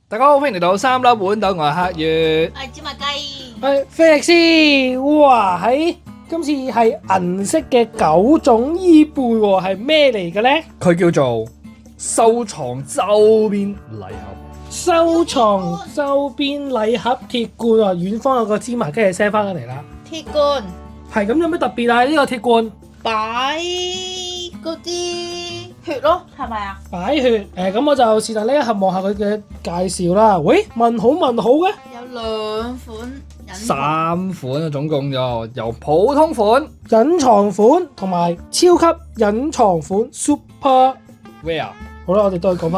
大家好，歡迎嚟到三粒碗豆，我係黑月。係芝麻雞。係菲力斯，哇！今次係銀色嘅9種衣背喎，係咩嚟嘅咧？佢叫做收藏周邊禮盒。收藏周邊禮盒鐵罐啊！遠方有個芝麻雞係 send 翻緊嚟啦。鐵罐係咁有咩特別啊？呢個鐵罐擺嗰啲血咯，係咪啊？擺血咁我就是但呢一盒望下佢嘅介紹啦。喂，問好嘅。有2款隱3款啊，總共就由普通款、隱藏款同埋超級隱藏款 Super Rare。好啦，我哋都係講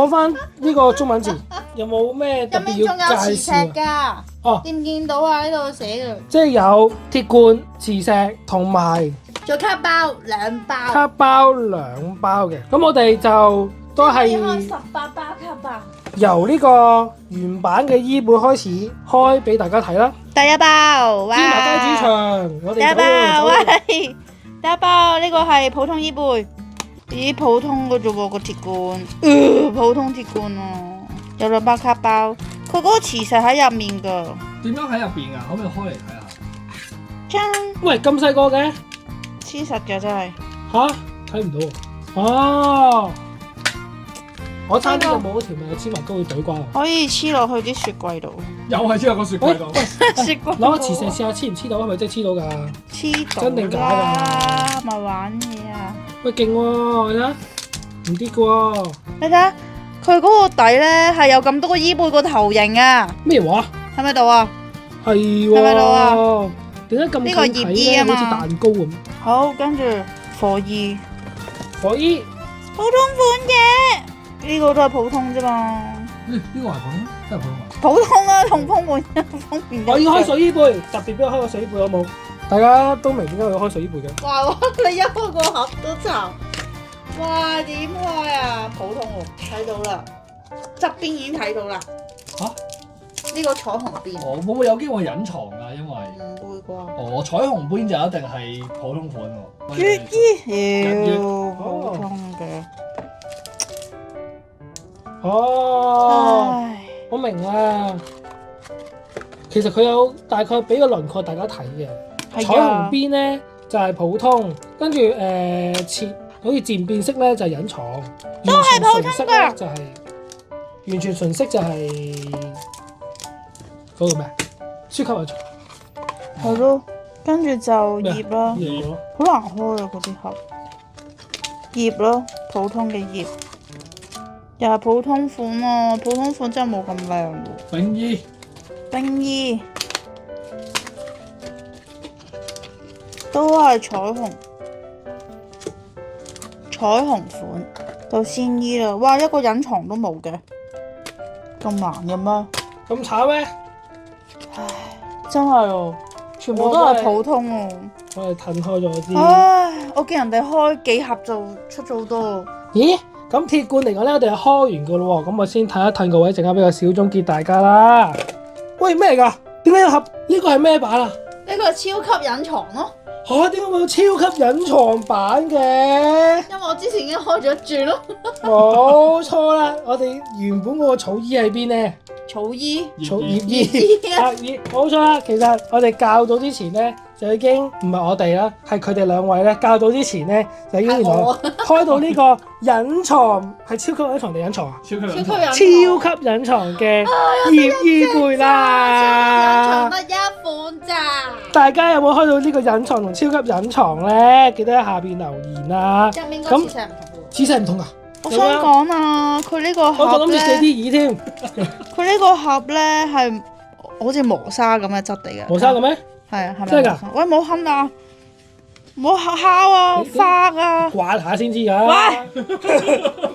翻呢個中文字，有冇咩特別入面仲有要磁石介紹㗎，哦，見唔見到啊？呢度寫嘅，即係有鐵罐、磁石同埋仲有卡包2包，卡包2包嘅。咁我哋就都係開18包卡包。由呢個原版嘅衣背開始開俾大家睇啦。第一包，哇！芝麻雞主場，我第一哋包，走喂！第一包呢個係普通衣背，咦，普通嘅啫喎個鐵罐，普通鐵罐啊，有2包卡包，佢嗰個磁石喺入面㗎。點樣喺入邊啊？可唔可以開嚟睇下？真喂，咁細個嘅黐實嘅真係。吓，睇唔到喎。哦，我差啲就冇嗰條命嘅芝麻糕會懟瓜我。可以黐落去啲雪櫃度，又係黐入個雪櫃度。雪櫃攞個磁石試下黐唔黐到，係咪真係黐到㗎？黐到真定假啦，咪玩嘢啊！喂，勁喎，你睇唔跌嘅喎。你睇下佢嗰個底咧係有咁多個衣背個頭型啊，咩話？喺咪度啊？係係咪到喎啊。點解咁呢個近睇咧？葉衣啊嘛好似蛋糕咁。好，跟住火衣，火衣普通款嘅，呢個都係普通啫嘛。呢個係普通，真係普通啊！普通啊，同封面封面一樣。我要開水衣背，特別俾我開個水衣背好冇？大家都明點解我要開水衣背嘅？哇！你一開個盒都巢，哇！點開啊？普通喎，睇到啦，側邊已經睇到啦。嚇？呢個彩虹邊？我會唔會有機會隱藏㗎？因為唔會啩？哦，彩虹邊就一定係普通款喎。月衣，月普通嘅。哦，唉，我明啦。其實佢有大概俾個輪廓大家睇嘅。彩虹邊咧就係普通，跟住好似漸變色咧就係隱藏，都係普通㗎呢就係完全純色就係嗰個咩？超級隱藏係咯，跟住就葉啦，嘢咯。好難開啊嗰啲盒。葉咯，普通嘅葉，又係普通款啊，普通款真係冇咁靚喎。泳衣冰衣都係彩虹款，到鮮衣啦。哇，一個隱藏都冇嘅，咁難嘅咩？咁慘咩？唉，真係喎，全部都係普通喎。我哋褪開咗啲。唉，我見人哋開幾盒就出咗好多。咦？咁鐵罐嚟講咧，我哋係開完噶咯喎，咁我先褪一褪個位，陣間俾個小總結大家啦。喂，咩嚟㗎？點解有盒？呢個係咩版啊？呢個係超級隱藏咯，嚇！點解會有超級隱藏版嘅？因為我之前已經開咗轉咯。冇錯啦，我哋原本嗰個草衣喺邊咧？草衣草葉葉衣衣啊冇錯啦。其實我哋較早之前咧就已經唔係我哋啦，係佢哋兩位咧較早之前咧就已經原來開到呢個隱藏係超級隱藏定隱藏啊？超級超級隱藏。超級隱藏嘅葉衣背啦！隱藏得一款咋？大家有冇開到呢個隱藏同超級隱藏咧？記得喺下邊留言啦。入面個磁石唔同嘅喎。姿勢唔同啊！我想講啊，佢呢個我盒仲諗住借啲咧，耳添，佢呢個盒咧係好似磨砂咁嘅質地嘅。磨砂嘅咩？係啊，係咪？真係㗎？喂，冇痕啊！冇敲啊，你花啊！刮下先知㗎。喂，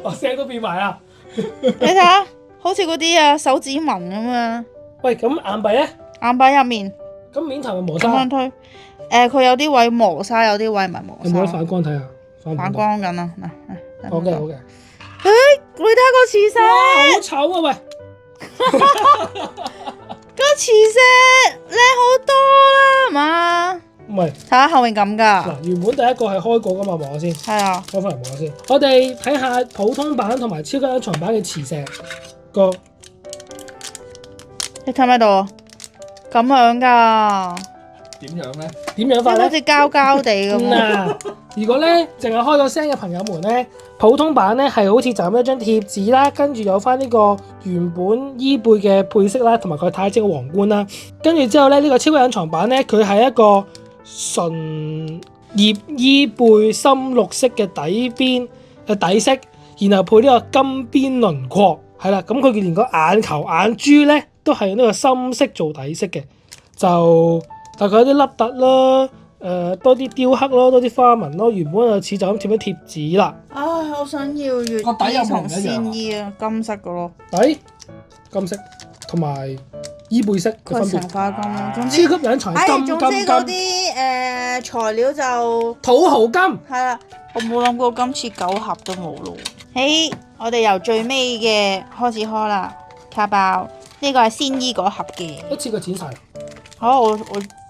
我聲都變埋啦。你睇下，好似嗰啲啊手指紋咁啊，喂，咁硬幣咧？硬幣入面咁面頭係磨砂，咁樣推。佢有啲位磨砂，有啲位唔係磨有冇得砂。反光睇下？反光緊啊！嗱，好嘅好嘅。你睇下個磁石，好醜啊喂！個磁石靚好多啦，係嘛？唔係睇下後面咁㗎。嗱，原本第一個係開過噶嘛，望下先，係啊，開翻嚟望下先。我哋睇下普通版同埋超級隱藏版嘅磁石嗰個你睇唔睇到？咁樣㗎，點樣咧？點樣法咧？好似膠膠地咁啊！嗱，如果咧淨係開咗聲嘅朋友們咧，普通版咧係好似就咁一張貼紙啦，跟住有翻呢個原本伊貝嘅配飾啦，同埋佢太子嘅皇冠啦，跟住之後咧呢個超級隱藏版咧，佢係一個純葉伊貝深綠色嘅底邊嘅底色，然後配呢個金邊輪廓，係啦，咁佢連個眼球眼珠咧都係用呢個深色做底色嘅，就大概有啲凹凸啦。多啲雕刻咯，多啲花紋咯，原本就似就咁貼咗貼紙啦。唉，我想要月個底有冇唔同一樣啊鮮衣啊，金色嘅咯，底金色同埋伊貝色嘅佢分別。成塊金咯。總超之，級隱藏係唉，金總之嗰金金啲材料就土豪金。係啦，我冇諗過今次9盒都冇咯。嘿，我哋由最尾嘅開始開啦，卡包呢個係鮮衣嗰盒嘅。一次過剪晒。好，我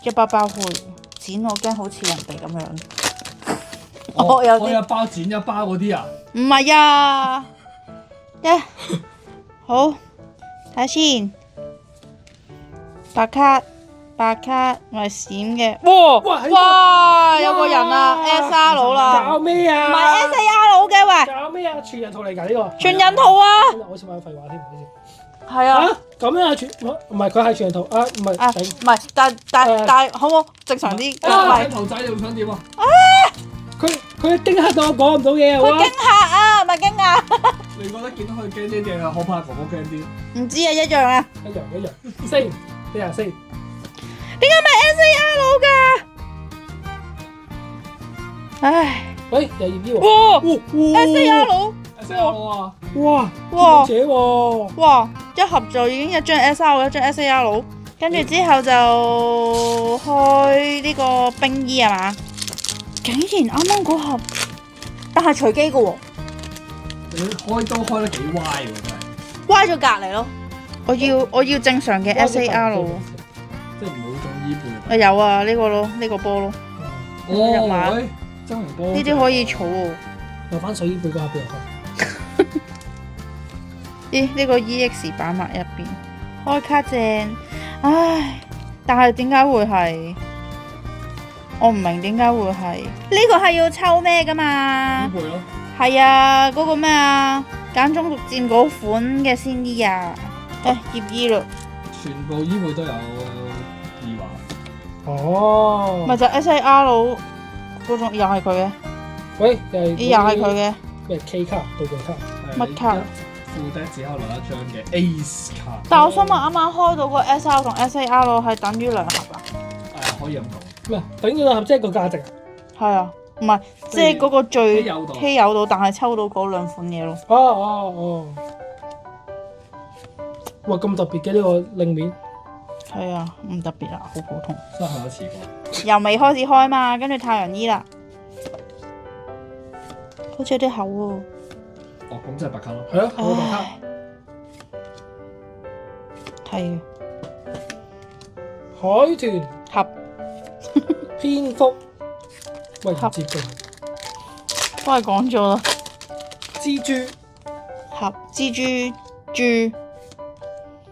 一包包開。剪我驚好似人哋咁樣，我有啲開一包剪一包嗰啲啊？唔係啊，好睇下先，白卡我係閃嘅，哇有個人啊 SR 啦，搞咩啊？唔係 SAR 嘅喂，搞咩啊？全人圖嚟㗎呢個。全人圖啊，我好似買廢話添，係啊。咁樣啊唔係佢係全人圖啊，唔係。啊，唔係，但好唔好正常啲？唔啊！係，頭仔你會想點啊？佢驚嚇到我講唔到嘢啊！佢驚嚇啊，唔係驚訝。你覺得見到佢驚啲定係可怕哥哥驚啲？唔知啊，一樣啊。一樣。四。點解唔係 SAR 㗎？唉，喂，又葉衣喎。SAR，啊！哇！哇姐喎。哇，一盒就已經一張 SR，一張 SAR，跟住之後就開呢個冰衣係嘛？竟然啱啱嗰盒，但係隨機嘅喎，你開都開得幾歪喎，真係。歪咗隔離咯。我要正常嘅 SAR，即係唔好中伊貝。有啊，呢個咯，呢個波咯，入碼喂，真人波。呢啲可以儲喎。留翻水衣貝嗰下俾我開。咦？呢個 EX 擺埋一邊，開卡正，唉，但係點解會係？我唔明點解會係呢個係要抽咩噶嘛？伊貝咯。係啊，嗰個咩啊？揀中獨佔嗰款嘅鮮衣啊，葉衣咯，全部伊貝都有耳環。哦。咪就 SAR 嗰種又係佢嘅，喂，又係佢嘅咩 K 卡道具卡？乜卡？副 deck 只可以留一張嘅 Ace 卡。但我想問，啱啱開到個 SR 同 SAR 係等於2盒啊？可以咁講。咩？等於兩盒即係個價值啊？係啊，唔係即係嗰個最稀有度稀有到，但係抽到嗰兩款嘢咯。哦。哇，咁特別嘅呢個令面。係啊，唔特別啊，好普通。真係有試過。由未開始開嘛，跟住太陽衣啦，好似有啲厚喎。哦，咁即係白卡咯。係啊，我白卡。係海豚盒蝙蝠，喂，盒唔接嘅都係講咗啦。蜘蛛，盒蜘蛛豬，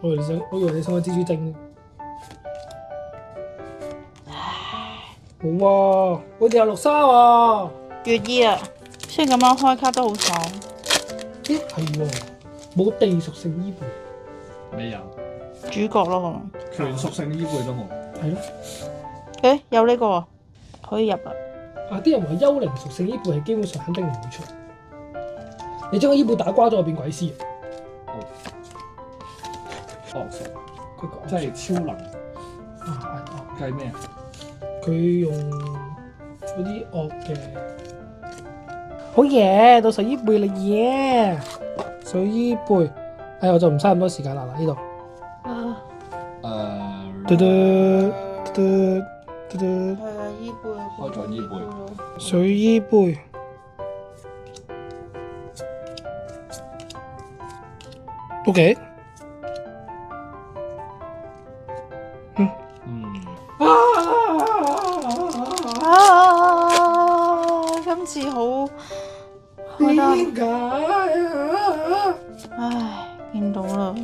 我以為你想講蜘蛛精。冇喎，我哋有綠沙喎。月衣啊，雖然咁樣開卡都好爽。咦，係喎，冇地屬性伊貝。未有。主角咯可能。全屬性伊貝都冇。係咯。誒，有呢個啊，可以入啊。啊！啲人話幽靈屬性伊貝係基本上肯定唔會出。你將個伊貝打瓜咗，變鬼屍。哦，佢講即係超能。啊，計咩啊？佢用嗰啲惡嘅。好嘢，到水伊貝啦耶！水伊貝，我就唔嘥咁多時間啦呢度。嘟嘟嘟嘟嘟。係啊，伊貝。開咗伊貝。水伊貝。OK。今次好開得，點解啊？唉，見到啦，啦。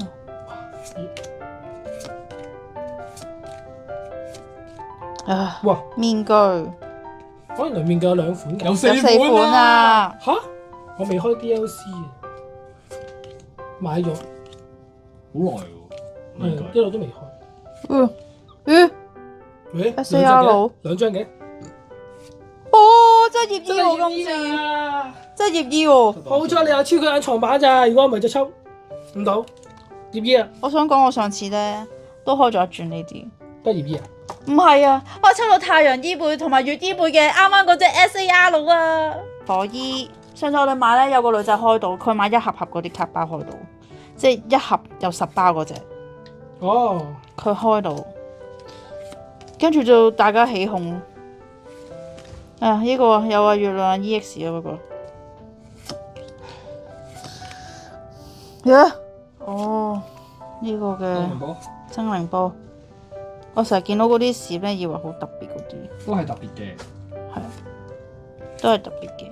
啊！哇！面具可能面具有兩款嘅。有有4款啊！吓？我未開 DLC 啊，買咗，好耐喎，一路都未開。喂， SAR 兩張嘅，哦，真係葉衣喎，今次啊！真係葉衣喎。好彩你有超級隱藏版咋，如果唔係就抽唔到葉衣啊！我想講，我上次咧都開咗一轉呢啲。得葉衣啊！唔係啊，我抽到太陽衣背同埋月衣背嘅，啱啱嗰隻 SAR 啊。火衣上次我哋買咧，有個女仔開到，佢買一盒盒嗰啲卡包開到，即係一盒有10包嗰隻。哦，佢開到，跟住就大家起哄。啊，呢個有啊，月亮 EX 啊，不過。哦，呢個嘅精靈波，我成日見到嗰啲閃咧，以為好特別嗰啲，都係特別嘅。係，都係特別嘅。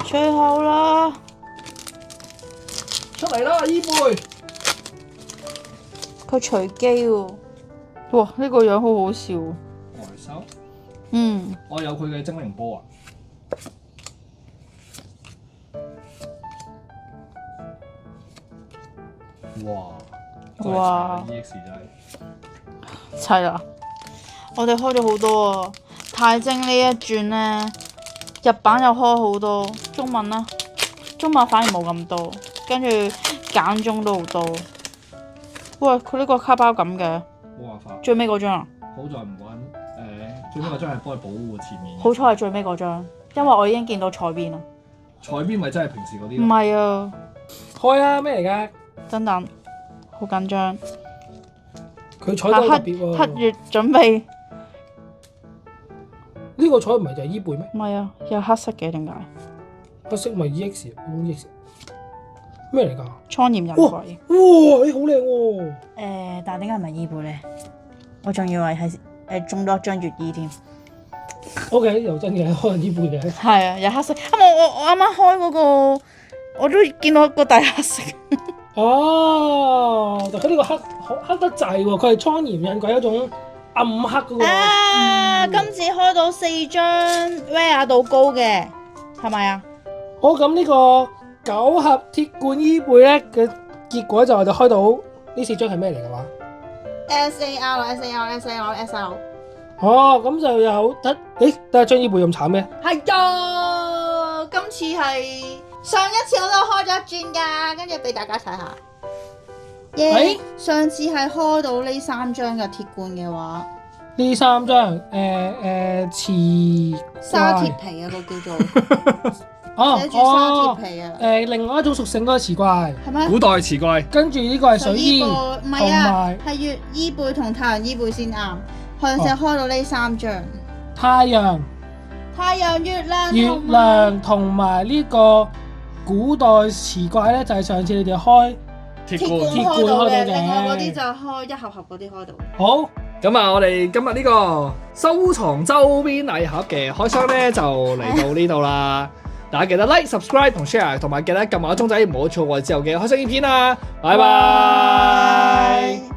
最後啦，出嚟啦，衣背！佢隨機喎，哇！呢個樣好好笑喎。外收，我有佢嘅精靈波啊！哇！EX 真係係啦，我哋開咗好多啊！太精呢一轉呢，日版又開好多，中文啦，中文反而冇咁多，跟住簡中都好多。喂，佢呢個卡包咁嘅，冇辦法。最尾嗰張啊！好在唔關最尾嗰張係幫佢保護前面。好彩係最尾嗰張，因為我已經見到彩邊啦。彩邊咪真係平時嗰啲唔係啊，開啊！咩嚟㗎？等等，好緊張。佢彩得好特別喎。黑月準備。呢個彩唔係就係衣背咩？唔係啊，有黑色嘅點解？黑色咪 EX，EX 咩嚟㗎？蒼蠅人哇！鬼。哇！你好靚喎！但係點解唔係衣背咧？我仲以為係中多張月衣添。OK，又真嘅，可能衣背嘅。係啊，有黑色。我啱啱開嗰個，我都見到個大黑色。哦，但佢呢個黑得滯喎，佢係蒼蠅印鬼一種暗黑嗰個。今次開到4張 rare 度高嘅，係咪啊？好，咁呢個9盒鐵罐衣背咧嘅結果就我哋開到呢4張係咩嚟嘅話 SAR。哦，咁就有得，得張衣背咁慘咩？係啊，今次係上一次我都開咗一轉㗎，跟住俾大家睇下。上次係開到呢3張嘅鐵罐嘅話，呢3張沙鐵皮啊，個叫做寫住沙鐵皮啊。另外一種屬性嗰個磁怪係咩？古代磁怪。跟住呢個係水衣，唔係啊，係月衣背同太陽衣背先啱。上次開到呢3張，太陽、月亮同埋呢個古代磁怪咧，就係上次你哋開鐵罐開開到嘅，到嘅另外嗰啲就開一盒盒嗰啲開到。好。咁啊，我哋今日呢個收藏周邊禮盒嘅開箱咧，就嚟到呢度啦。大家記得 like、subscribe 同 share， 同埋記得撳埋個鐘仔，唔好錯過之後嘅開箱影片啦。拜拜。